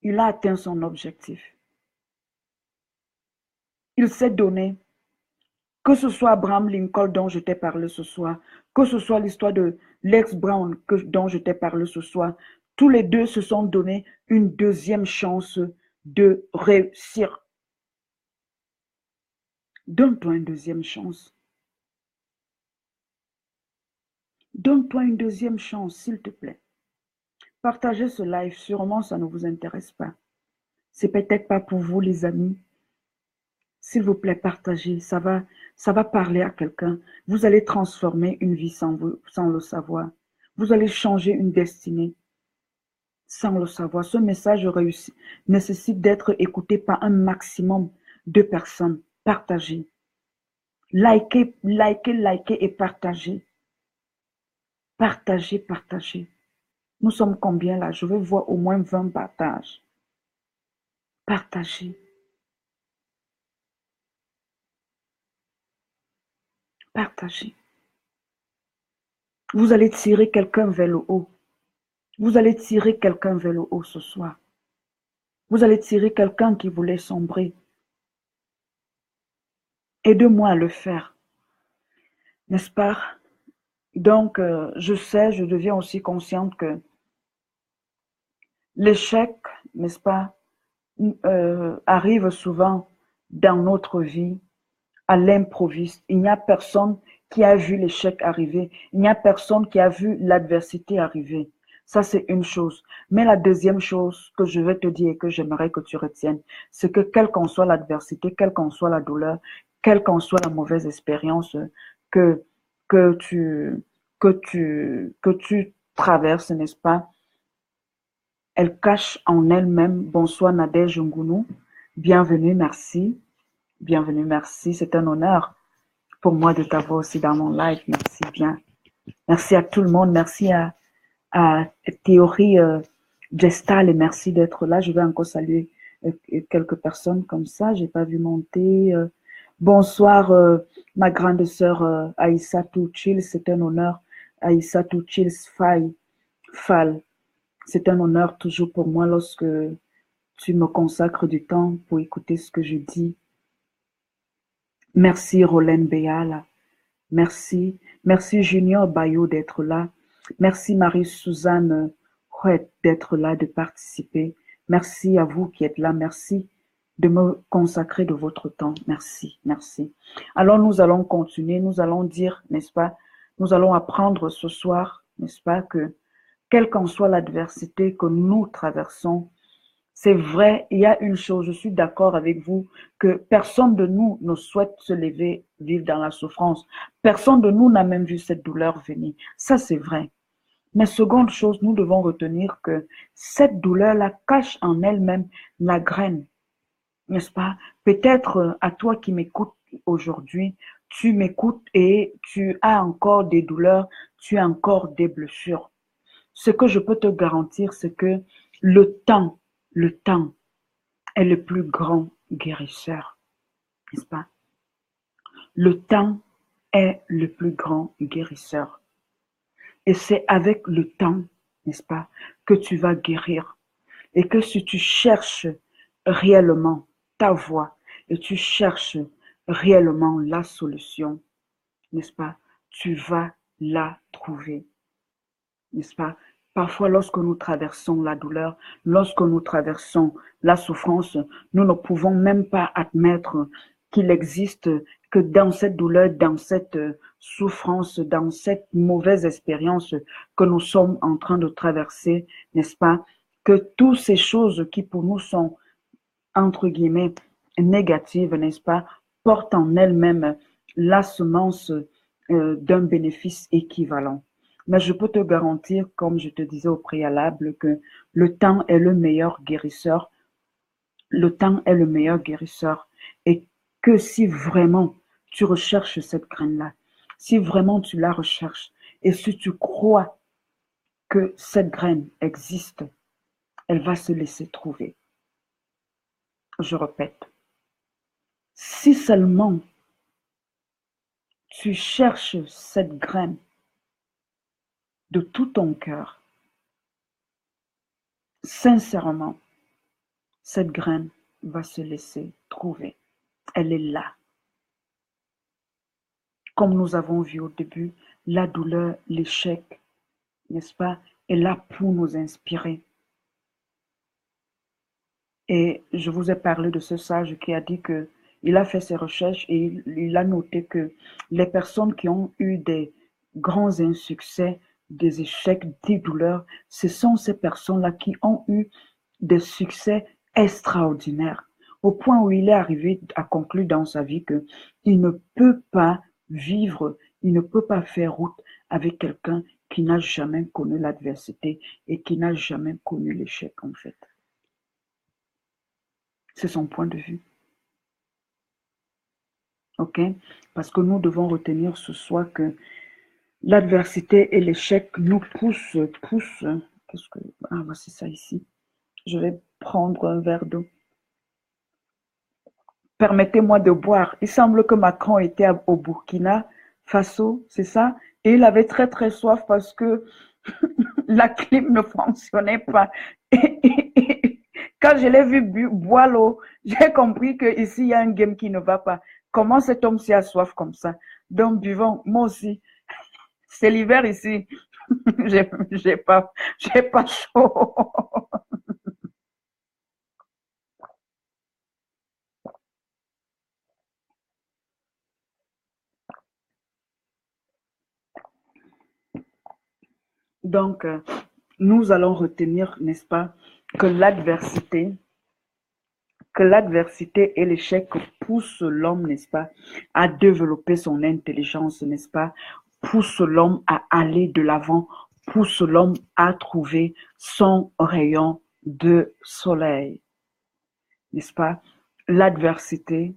il a atteint son objectif. Il s'est donné, que ce soit Abraham Lincoln dont je t'ai parlé ce soir, que ce soit l'histoire de Lex Brown dont je t'ai parlé ce soir, tous les deux se sont donné une deuxième chance de réussir. Donne-toi une deuxième chance. Donne-toi une deuxième chance, s'il te plaît. Partagez ce live, sûrement ça ne vous intéresse pas. C'est peut-être pas pour vous les amis. S'il vous plaît, partagez, ça va parler à quelqu'un. Vous allez transformer une vie sans le savoir. Vous allez changer une destinée sans le savoir. Ce message nécessite d'être écouté par un maximum de personnes. Partagez. Likez et partagez. Partagez, partagez. Nous sommes combien là? Je veux voir au moins 20 partages. Partagez. Partagez. Vous allez tirer quelqu'un vers le haut. Vous allez tirer quelqu'un vers le haut ce soir. Vous allez tirer quelqu'un qui voulait sombrer. Aide-moi à le faire. N'est-ce pas? Donc, je sais, je deviens aussi consciente que l'échec, n'est-ce pas, arrive souvent dans notre vie à l'improviste. Il n'y a personne qui a vu l'échec arriver. Il n'y a personne qui a vu l'adversité arriver. Ça, c'est une chose. Mais la deuxième chose que je vais te dire et que j'aimerais que tu retiennes, c'est que quelle qu'en soit l'adversité, quelle qu'en soit la douleur, quelle qu'en soit la mauvaise expérience que, que tu, que tu traverses, n'est-ce pas? Elle cache en elle-même. Bonsoir Nadège Ngounou. Bienvenue, merci. Bienvenue, merci. C'est un honneur pour moi de t'avoir aussi dans mon live. Merci bien. Merci à tout le monde. Merci à Théorie Gestal et merci d'être là. Je vais encore saluer quelques personnes comme ça. J'ai pas vu monter. Bonsoir, ma grande sœur Aïssatou Chils, c'est un honneur. Aïssatou Chils Fall, c'est un honneur toujours pour moi lorsque tu me consacres du temps pour écouter ce que je dis. Merci Rolène Béala, merci. Merci Junior Bayou d'être là. Merci Marie-Suzanne Huet d'être là, de participer. Merci à vous qui êtes là. Merci de me consacrer de votre temps. Merci, merci. Alors nous allons continuer, nous allons dire, n'est-ce pas, nous allons apprendre ce soir, n'est-ce pas, que quelle qu'en soit l'adversité que nous traversons, c'est vrai, il y a une chose, je suis d'accord avec vous, que personne de nous ne souhaite se lever, vivre dans la souffrance. Personne de nous n'a même vu cette douleur venir. Ça, c'est vrai. Mais seconde chose, nous devons retenir que cette douleur-là cache en elle-même la graine, n'est-ce pas? Peut-être à toi qui m'écoutes aujourd'hui, tu m'écoutes et tu as encore des douleurs, tu as encore des blessures. Ce que je peux te garantir, c'est que le temps est le plus grand guérisseur, n'est-ce pas? Le temps est le plus grand guérisseur. Et c'est avec le temps, n'est-ce pas, que tu vas guérir. Et que si tu cherches réellement ta voie et tu cherches réellement la solution, n'est-ce pas, tu vas la trouver, n'est-ce pas? Parfois, lorsque nous traversons la douleur, lorsque nous traversons la souffrance, nous ne pouvons même pas admettre qu'il existe que dans cette douleur, dans cette souffrance, dans cette mauvaise expérience que nous sommes en train de traverser, n'est-ce pas, que toutes ces choses qui pour nous sont, entre guillemets, négatives, n'est-ce pas, portent en elles-mêmes la semence d'un bénéfice équivalent. Mais je peux te garantir, comme je te disais au préalable, que le temps est le meilleur guérisseur. Le temps est le meilleur guérisseur. Et que si vraiment tu recherches cette graine-là, si vraiment tu la recherches, et si tu crois que cette graine existe, elle va se laisser trouver. Je répète, si seulement tu cherches cette graine de tout ton cœur, sincèrement, cette graine va se laisser trouver. Elle est là. Comme nous avons vu au début, la douleur, l'échec, n'est-ce pas, est là pour nous inspirer. Et je vous ai parlé de ce sage qui a dit que il a fait ses recherches et il a noté que les personnes qui ont eu des grands insuccès, des échecs, des douleurs, ce sont ces personnes-là qui ont eu des succès extraordinaires, au point où il est arrivé à conclure dans sa vie qu'il ne peut pas vivre, il ne peut pas faire route avec quelqu'un qui n'a jamais connu l'adversité et qui n'a jamais connu l'échec en fait. C'est son point de vue. OK? Parce que nous devons retenir ce soir que l'adversité et l'échec nous poussent. Qu'est-ce que. Ah, voici ça ici. Je vais prendre un verre d'eau. Permettez-moi de boire. Il semble que Macron était au Burkina Faso, c'est ça? Et il avait très très soif parce que la clim ne fonctionnait pas. Et quand je l'ai vu boire l'eau, j'ai compris qu'ici, il y a un game qui ne va pas. Comment cet homme s'y a soif comme ça? Donc, buvons, moi aussi. C'est l'hiver ici. j'ai pas chaud. Donc, nous allons retenir, n'est-ce pas, que l'adversité et l'échec poussent l'homme, n'est-ce pas, à développer son intelligence, n'est-ce pas, poussent l'homme à aller de l'avant, poussent l'homme à trouver son rayon de soleil, n'est-ce pas? L'adversité,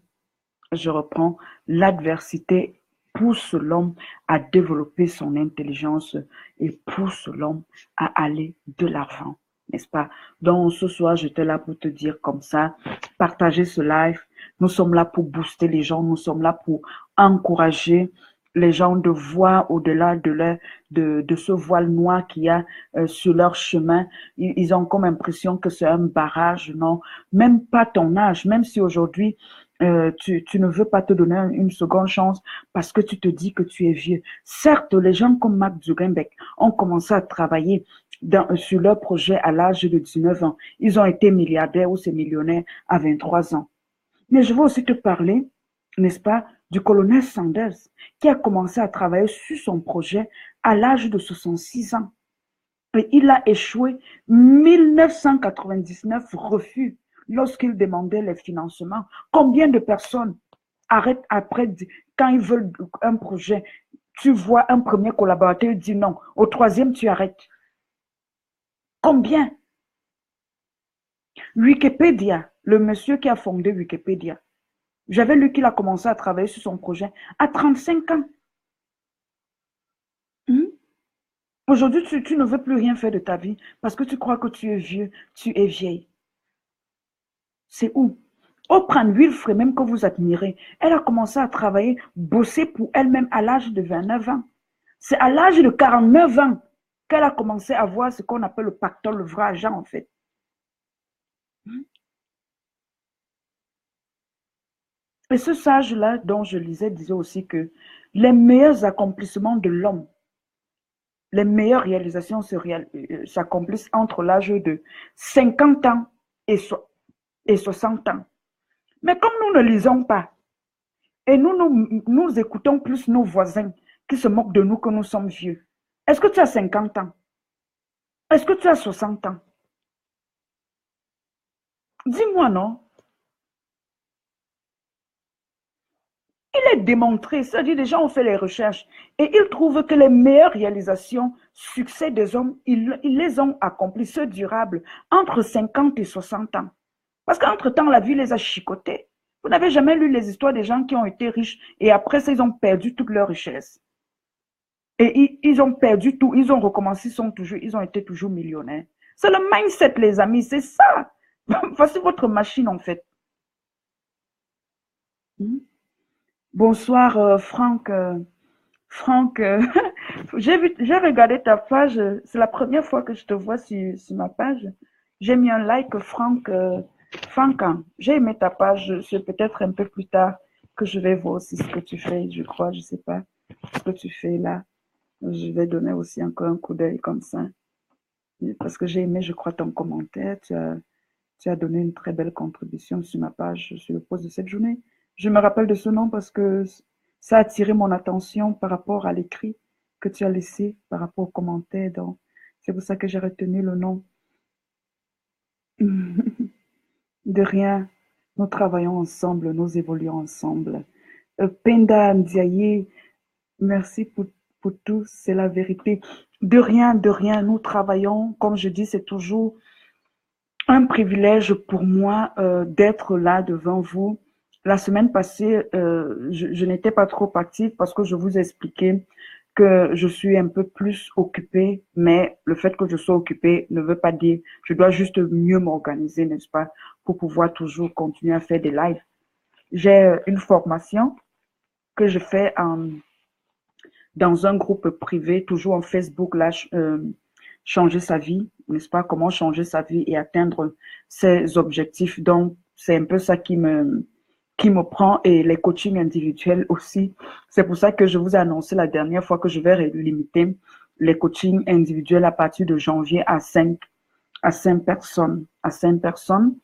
je reprends, l'adversité pousse l'homme à développer son intelligence et pousse l'homme à aller de l'avant, n'est-ce pas? Donc, ce soir, j'étais là pour te dire comme ça, partagez ce live, Nous sommes là pour booster les gens, nous sommes là pour encourager les gens de voir au-delà de ce voile noir qu'il y a sur leur chemin. Ils ont comme impression que c'est un barrage, non? Même pas ton âge, même si aujourd'hui tu ne veux pas te donner une seconde chance parce que tu te dis que tu es vieux. Certes, les gens comme Mark Zuckerberg ont commencé à travailler sur leur projet à l'âge de 19 ans. Ils ont été milliardaires ou c'est millionnaires à 23 ans. Mais je veux aussi te parler, n'est-ce pas, du colonel Sanders, qui a commencé à travailler sur son projet à l'âge de 66 ans. Et il a échoué 1999 refus lorsqu'il demandait les financements. Combien de personnes arrêtent après, quand ils veulent un projet, tu vois un premier collaborateur dit non, au troisième tu arrêtes. Combien? Wikipédia, le monsieur qui a fondé Wikipédia, j'avais lu qu'il a commencé à travailler sur son projet à 35 ans. Aujourd'hui, tu ne veux plus rien faire de ta vie parce que tu crois que tu es vieux, tu es vieille. C'est où? Oprah Winfrey, même que vous admirez, elle a commencé à travailler, bosser pour elle-même à l'âge de 29 ans. C'est à l'âge de 49 ans qu'elle a commencé à voir ce qu'on appelle le pactole, le vrai argent en fait. Et ce sage-là dont je lisais disait aussi que les meilleurs accomplissements de l'homme, les meilleures réalisations s'accomplissent entre l'âge de 50 ans et 60 ans. Mais comme nous ne lisons pas, et nous écoutons plus nos voisins qui se moquent de nous que nous sommes vieux, est-ce que tu as 50 ans? Est-ce que tu as 60 ans? Dis-moi non. Il est démontré, c'est-à-dire les gens ont fait les recherches et ils trouvent que les meilleures réalisations, succès des hommes, ils les ont accomplis, ceux durables, entre 50 et 60 ans. Parce qu'entre-temps, la vie les a chicotés. Vous n'avez jamais lu les histoires des gens qui ont été riches et après ça, ils ont perdu toute leur richesse. Et ils ont perdu tout, ils ont recommencé, ils ont été toujours millionnaires. C'est le mindset, les amis, c'est ça. Voici votre machine, en fait. Bonsoir, Franck. Franck, j'ai regardé ta page. C'est la première fois que je te vois sur ma page. J'ai mis un like, Franck. Franck, hein, j'ai aimé ta page. C'est peut-être un peu plus tard que je vais voir aussi ce que tu fais. Je crois, je sais pas ce que tu fais là. Je vais donner aussi encore un coup d'œil comme ça. Parce que j'ai aimé, je crois, ton commentaire. Tu as donné une très belle contribution sur ma page, sur le post de cette journée. Je me rappelle de ce nom parce que ça a attiré mon attention par rapport à l'écrit que tu as laissé, par rapport aux commentaires. Donc, c'est pour ça que j'ai retenu le nom. De rien. Nous travaillons ensemble, nous évoluons ensemble. Penda Ndiaye, merci pour tout, c'est la vérité. De rien, nous travaillons. Comme je dis, c'est toujours un privilège pour moi d'être là devant vous. La semaine passée, je n'étais pas trop active parce que je vous ai expliqué que je suis un peu plus occupée, mais le fait que je sois occupée ne veut pas dire, je dois juste mieux m'organiser, n'est-ce pas, pour pouvoir toujours continuer à faire des lives. J'ai une formation que je fais dans un groupe privé, toujours en Facebook, là, changer sa vie, n'est-ce pas? Comment changer sa vie et atteindre ses objectifs. Donc, c'est un peu ça qui me prend et les coachings individuels aussi. C'est pour ça que je vous ai annoncé la dernière fois que je vais limiter les coachings individuels à partir de janvier à 5 personnes. À 5 personnes.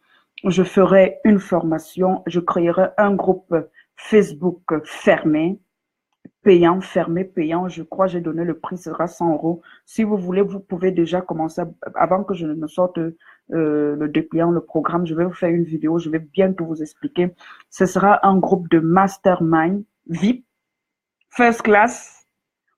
Je ferai une formation, je créerai un groupe Facebook fermé, payant, fermé, payant. Je crois j'ai donné le prix, ce sera 100 euros. Si vous voulez, vous pouvez déjà commencer, avant que je ne sorte le dépliant, le programme, je vais vous faire une vidéo, je vais bientôt vous expliquer. Ce sera un groupe de mastermind VIP, first class,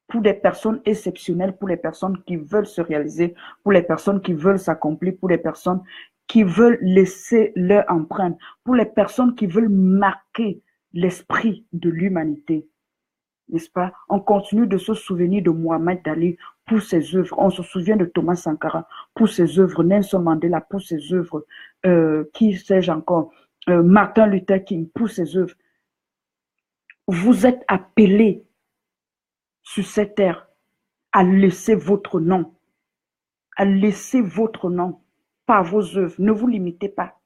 pour des personnes exceptionnelles, pour les personnes qui veulent se réaliser, pour les personnes qui veulent s'accomplir, pour les personnes qui veulent laisser leur empreinte, pour les personnes qui veulent marquer l'esprit de l'humanité. N'est-ce pas? On continue de se souvenir de Mohamed Ali pour ses œuvres. On se souvient de Thomas Sankara pour ses œuvres, Nelson Mandela pour ses œuvres. Qui sais-je encore? Martin Luther King, pour ses œuvres. Vous êtes appelés sur cette terre à laisser votre nom, à laisser votre nom par vos œuvres. Ne vous limitez pas.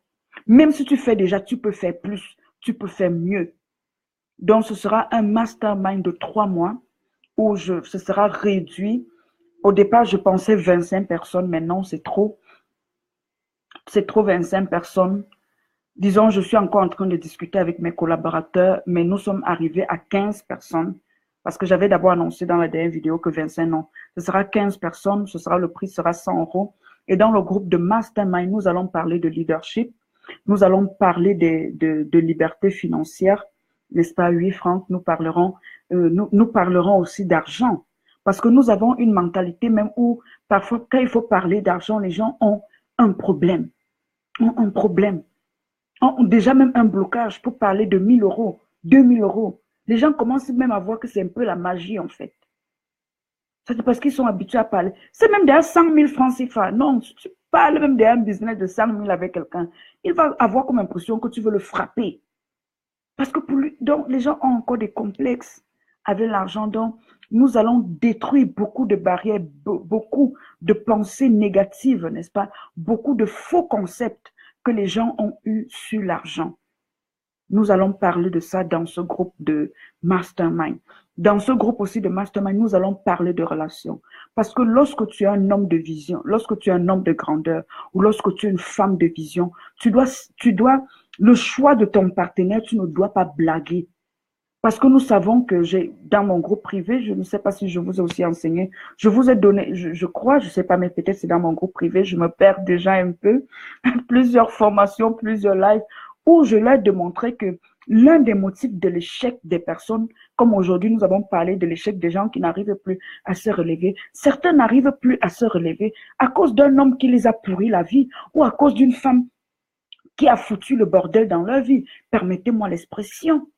Même si tu fais déjà, tu peux faire plus, tu peux faire mieux. Donc, ce sera un mastermind de 3 mois où ce sera réduit. Au départ, je pensais 25 personnes, maintenant c'est trop. C'est trop 25 personnes. Disons, je suis encore en train de discuter avec mes collaborateurs, mais nous sommes arrivés à 15 personnes parce que j'avais d'abord annoncé dans la dernière vidéo que 25 non. Ce sera 15 personnes, le prix sera 100 euros. Et dans le groupe de Mastermind, nous allons parler de leadership, nous allons parler de liberté financière, n'est-ce pas, oui, Franck, nous parlerons aussi d'argent parce que nous avons une mentalité même où parfois, quand il faut parler d'argent, les gens ont un problème, déjà même un blocage pour parler de 1 000 euros, 2 000 euros. Les gens commencent même à voir que c'est un peu la magie, en fait. C'est parce qu'ils sont habitués à parler. C'est même derrière 100 000 francs CFA. Non, tu parles même d'un business de 100 000 avec quelqu'un. Il va avoir comme impression que tu veux le frapper. Parce que pour lui, donc, les gens ont encore des complexes avec l'argent. Donc, nous allons détruire beaucoup de barrières, beaucoup de pensées négatives, n'est-ce pas? Beaucoup de faux concepts que les gens ont eu sur l'argent. Nous allons parler de ça dans ce groupe de mastermind. Dans ce groupe aussi de mastermind, nous allons parler de relations. Parce que lorsque tu es un homme de vision, lorsque tu es un homme de grandeur, ou lorsque tu es une femme de vision, le choix de ton partenaire, tu ne dois pas blaguer. Parce que nous savons que dans mon groupe privé, je ne sais pas si je vous ai aussi enseigné, je vous ai donné, je crois, je ne sais pas, mais peut-être c'est dans mon groupe privé, je me perds déjà un peu, plusieurs formations, plusieurs lives, où je leur ai démontré que l'un des motifs de l'échec des personnes, comme aujourd'hui nous avons parlé de l'échec des gens qui n'arrivent plus à se relever, certains n'arrivent plus à se relever à cause d'un homme qui les a pourri la vie ou à cause d'une femme qui a foutu le bordel dans leur vie. Permettez-moi l'expression.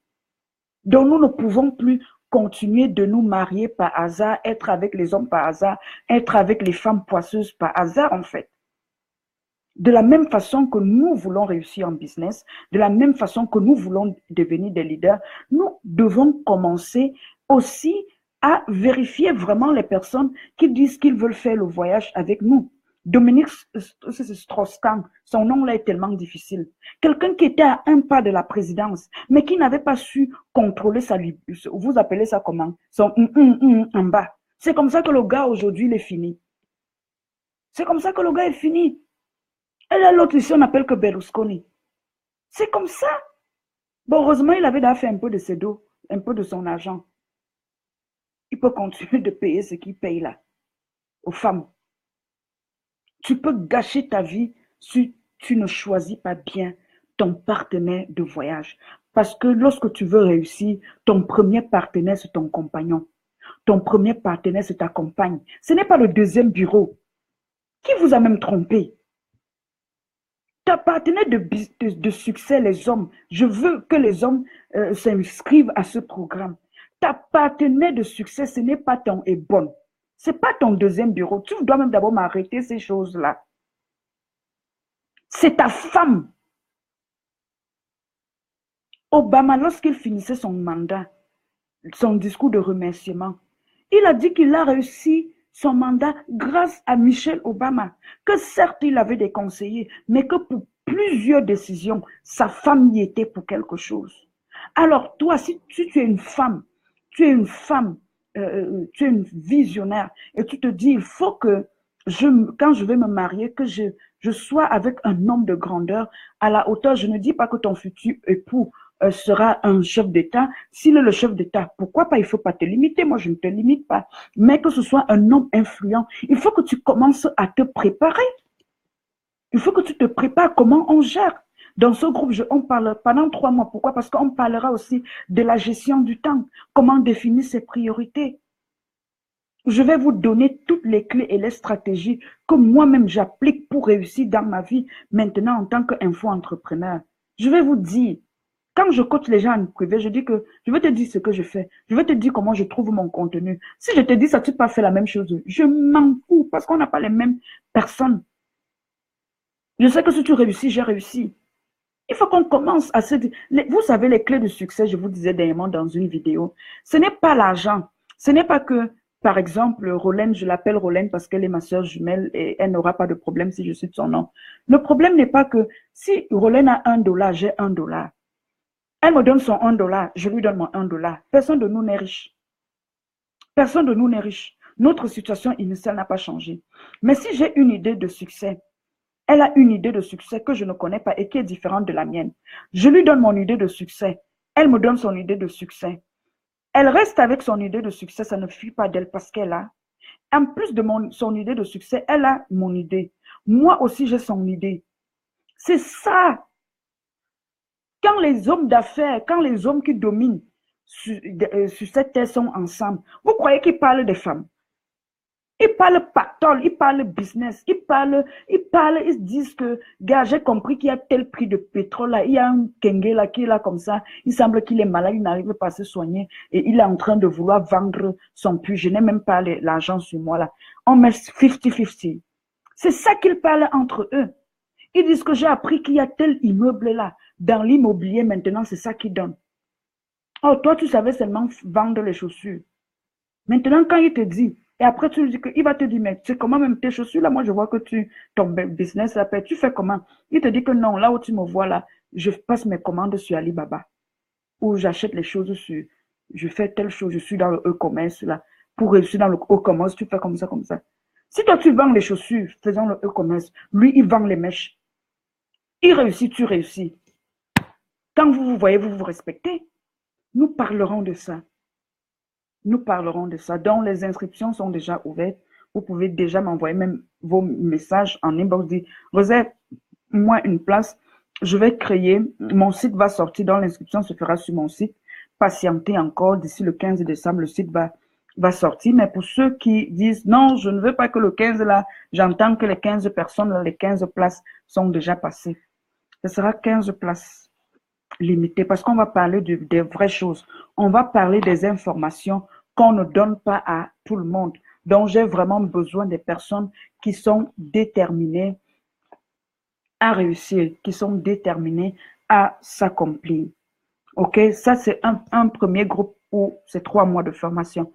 Donc nous ne pouvons plus continuer de nous marier par hasard, être avec les hommes par hasard, être avec les femmes poisseuses par hasard en fait. De la même façon que nous voulons réussir en business, de la même façon que nous voulons devenir des leaders, nous devons commencer aussi à vérifier vraiment les personnes qui disent qu'ils veulent faire le voyage avec nous. Dominique Strauss-Kahn, son nom-là est tellement difficile. Quelqu'un qui était à un pas de la présidence, mais qui n'avait pas su contrôler vous appelez ça comment? Son en bas. C'est comme ça que le gars aujourd'hui, il est fini. C'est comme ça que le gars est fini. Et là, l'autre ici, on appelle que Berlusconi. C'est comme ça. Bon, heureusement, il avait déjà fait un peu de ses dos, un peu de son argent. Il peut continuer de payer ce qu'il paye là, aux femmes. Tu peux gâcher ta vie si tu ne choisis pas bien ton partenaire de voyage. Parce que lorsque tu veux réussir, ton premier partenaire, c'est ton compagnon. Ton premier partenaire, c'est ta compagne. Ce n'est pas le deuxième bureau. Qui vous a même trompé? Ta partenaire de succès, les hommes, je veux que les hommes s'inscrivent à ce programme. Ta partenaire de succès, ce n'est pas ton ébon. Ce n'est pas ton deuxième bureau. Tu dois même d'abord m'arrêter ces choses-là. C'est ta femme. Obama, lorsqu'il finissait son mandat, son discours de remerciement, il a dit qu'il a réussi son mandat grâce à Michelle Obama, que certes il avait des conseillers, mais que pour plusieurs décisions, sa femme y était pour quelque chose. Alors toi, si tu es une femme, tu es une visionnaire, et tu te dis, il faut que quand je vais me marier, que je sois avec un homme de grandeur à la hauteur. Je ne dis pas que ton futur époux sera un chef d'État. S'il est le chef d'État, pourquoi pas? Il ne faut pas te limiter. Moi, je ne te limite pas. Mais que ce soit un homme influent, il faut que tu commences à te préparer. Il faut que tu te prépares comment on gère. Dans ce groupe, on parle pendant 3 mois. Pourquoi? Parce qu'on parlera aussi de la gestion du temps. Comment définir ses priorités. Je vais vous donner toutes les clés et les stratégies que moi-même j'applique pour réussir dans ma vie maintenant en tant qu'info-entrepreneur. Je vais vous dire, quand je coach les gens en privé, je dis que je vais te dire ce que je fais. Je vais te dire comment je trouve mon contenu. Si je te dis ça, tu peux pas faire la même chose. Je m'en fous parce qu'on n'a pas les mêmes personnes. Je sais que si tu réussis, j'ai réussi. Il faut qu'on commence à se dire, vous savez, les clés du succès, je vous disais dernièrement dans une vidéo, ce n'est pas l'argent. Ce n'est pas que, par exemple, Rolène, je l'appelle Rolène parce qu'elle est ma soeur jumelle et elle n'aura pas de problème si je cite son nom. Le problème n'est pas que si Rolène a $1, j'ai $1. Elle me donne son $1, je lui donne mon $1. Personne de nous n'est riche. Personne de nous n'est riche. Notre situation initiale n'a pas changé. Mais si j'ai une idée de succès, elle a une idée de succès que je ne connais pas et qui est différente de la mienne. Je lui donne mon idée de succès. Elle me donne son idée de succès. Elle reste avec son idée de succès, ça ne fuit pas d'elle parce qu'elle a. En plus de son idée de succès, elle a mon idée. Moi aussi, j'ai son idée. C'est ça. Quand les hommes d'affaires, quand les hommes qui dominent sur cette terre sont ensemble, vous croyez qu'ils parlent des femmes? Ils parlent pactole, ils parlent business, ils disent que, gars, j'ai compris qu'il y a tel prix de pétrole là, il y a un Kenge là qui est là comme ça, il semble qu'il est malade, il n'arrive pas à se soigner et il est en train de vouloir vendre son puits, je n'ai même pas l'argent sur moi là. On met 50-50. C'est ça qu'ils parlent entre eux. Ils disent que j'ai appris qu'il y a tel immeuble là. Dans l'immobilier maintenant, c'est ça qu'ils donnent. Oh, toi, tu savais seulement vendre les chaussures. Maintenant, quand il te dit, et après tu lui dis qu'il va te dire, mais c'est comment même tes chaussures là, moi je vois que ton business là, tu fais comment? Il te dit que non, là où tu me vois là, je passe mes commandes sur Alibaba, ou j'achète les choses sur, je fais telle chose, je suis dans le e-commerce là. Pour réussir dans le e-commerce, tu fais comme ça, comme ça. Si toi tu vends les chaussures faisant le e-commerce, lui il vend les mèches. Il réussit, tu réussis. Quand vous vous voyez, vous vous respectez. Nous parlerons de ça. Nous parlerons de ça. Donc, les inscriptions sont déjà ouvertes. Vous pouvez déjà m'envoyer même vos messages en inbox. Dire, réserve-moi une place. Je vais créer. Mon site va sortir. Donc, l'inscription se fera sur mon site. Patientez encore. D'ici le 15 décembre, le site va sortir. Mais pour ceux qui disent, non, je ne veux pas que le 15 là, j'entends que les 15 personnes, les 15 places sont déjà passées. Ce sera 15 places limitées parce qu'on va parler des vraies choses. On va parler des informations qu'on ne donne pas à tout le monde. Donc, j'ai vraiment besoin des personnes qui sont déterminées à réussir, qui sont déterminées à s'accomplir. OK? Ça, c'est un premier groupe où c'est 3 mois de formation.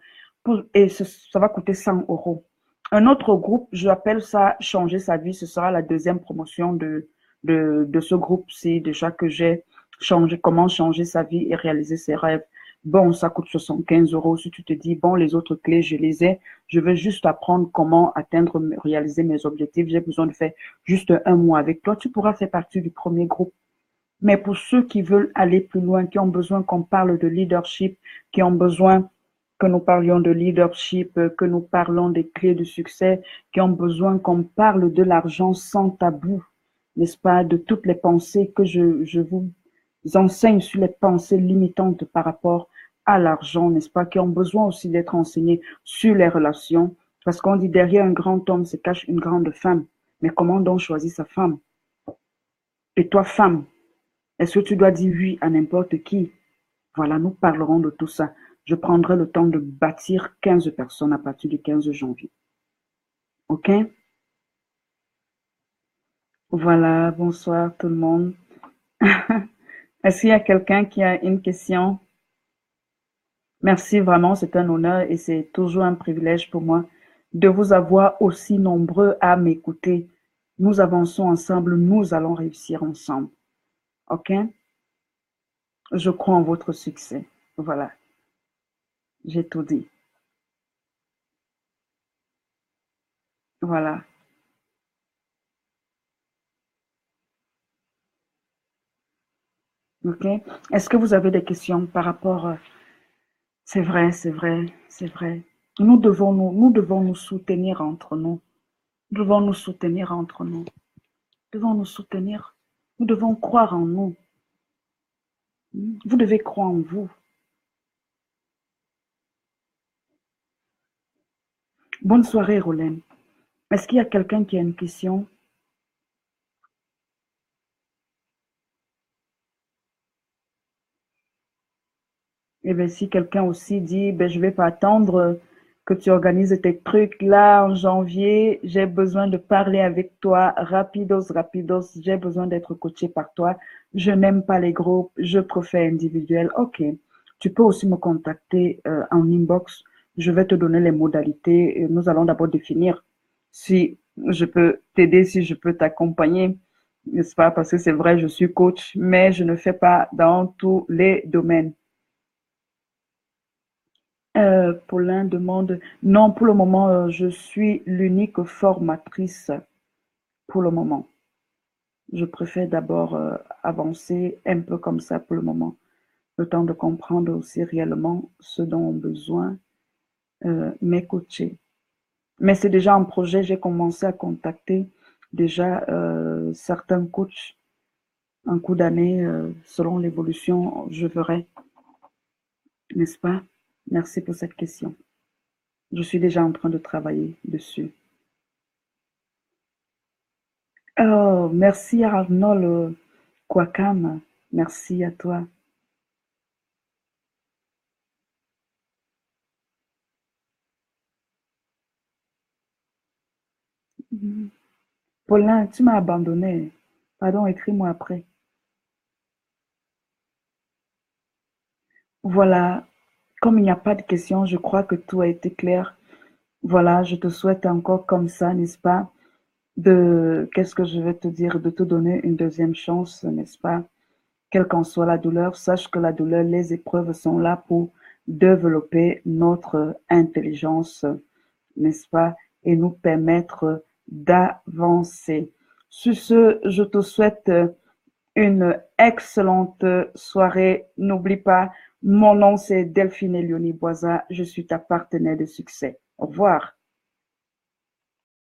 Et ça va coûter 100 euros. Un autre groupe, je appelle ça changer sa vie. Ce sera la deuxième promotion de ce groupe-ci, déjà que j'ai changé, comment changer sa vie et réaliser ses rêves. Bon, ça coûte 75 euros. Si tu te dis, bon, les autres clés, je les ai. Je vais juste apprendre comment atteindre, réaliser mes objectifs. J'ai besoin de faire juste un mois avec toi. Tu pourras faire partie du premier groupe. Mais pour ceux qui veulent aller plus loin, qui ont besoin qu'on parle de leadership, qui ont besoin que nous parlions de leadership, que nous parlons des clés du succès, qui ont besoin qu'on parle de l'argent sans tabou, n'est-ce pas, de toutes les pensées que je vous enseigne sur les pensées limitantes par rapport à l'argent, n'est-ce pas, qui ont besoin aussi d'être enseignés sur les relations, parce qu'on dit derrière un grand homme se cache une grande femme. Mais comment donc choisir sa femme? Et toi, femme, est-ce que tu dois dire oui à n'importe qui? Voilà, nous parlerons de tout ça. Je prendrai le temps de bâtir 15 personnes à partir du 15 janvier. OK? Voilà, bonsoir tout le monde. Est-ce qu'il y a quelqu'un qui a une question? Merci vraiment, c'est un honneur et c'est toujours un privilège pour moi de vous avoir aussi nombreux à m'écouter. Nous avançons ensemble, nous allons réussir ensemble. OK? Je crois en votre succès. Voilà, j'ai tout dit. Voilà. OK? Est-ce que vous avez des questions par rapport... C'est vrai, c'est vrai, c'est vrai. Nous devons nous soutenir entre nous. Nous devons nous soutenir entre nous. Nous devons nous soutenir. Nous devons croire en nous. Vous devez croire en vous. Bonne soirée, Rolène. Est-ce qu'il y a quelqu'un qui a une question? Eh bien, si quelqu'un aussi dit, ben, je ne vais pas attendre que tu organises tes trucs. Là, en janvier, j'ai besoin de parler avec toi. Rapidos, rapidos. J'ai besoin d'être coaché par toi. Je n'aime pas les groupes. Je préfère individuel. OK. Tu peux aussi me contacter en inbox. Je vais te donner les modalités. Et nous allons d'abord définir si je peux t'aider, si je peux t'accompagner. N'est-ce pas? Parce que c'est vrai, je suis coach, mais je ne fais pas dans tous les domaines. Paulin demande, non, pour le moment, je suis l'unique formatrice pour le moment. Je préfère d'abord avancer un peu comme ça pour le moment, le temps de comprendre aussi réellement ce dont ont besoin mes coachés. Mais c'est déjà un projet, j'ai commencé à contacter déjà certains coachs en cours d'année, selon l'évolution, je verrai, n'est-ce pas? Merci pour cette question. Je suis déjà en train de travailler dessus. Oh, merci Arnold Kwakam. Merci à toi. Paulin, tu m'as abandonné. Pardon, écris-moi après. Voilà. Comme il n'y a pas de questions, je crois que tout a été clair. Voilà, je te souhaite encore comme ça, n'est-ce pas, qu'est-ce que je vais te dire, de te donner une deuxième chance, n'est-ce pas? Quelle qu'en soit la douleur, sache que la douleur, les épreuves sont là pour développer notre intelligence, n'est-ce pas, et nous permettre d'avancer. Sur ce, je te souhaite une excellente soirée. N'oublie pas, mon nom c'est Delphine Elioni Boisa. Je suis ta partenaire de succès. Au revoir.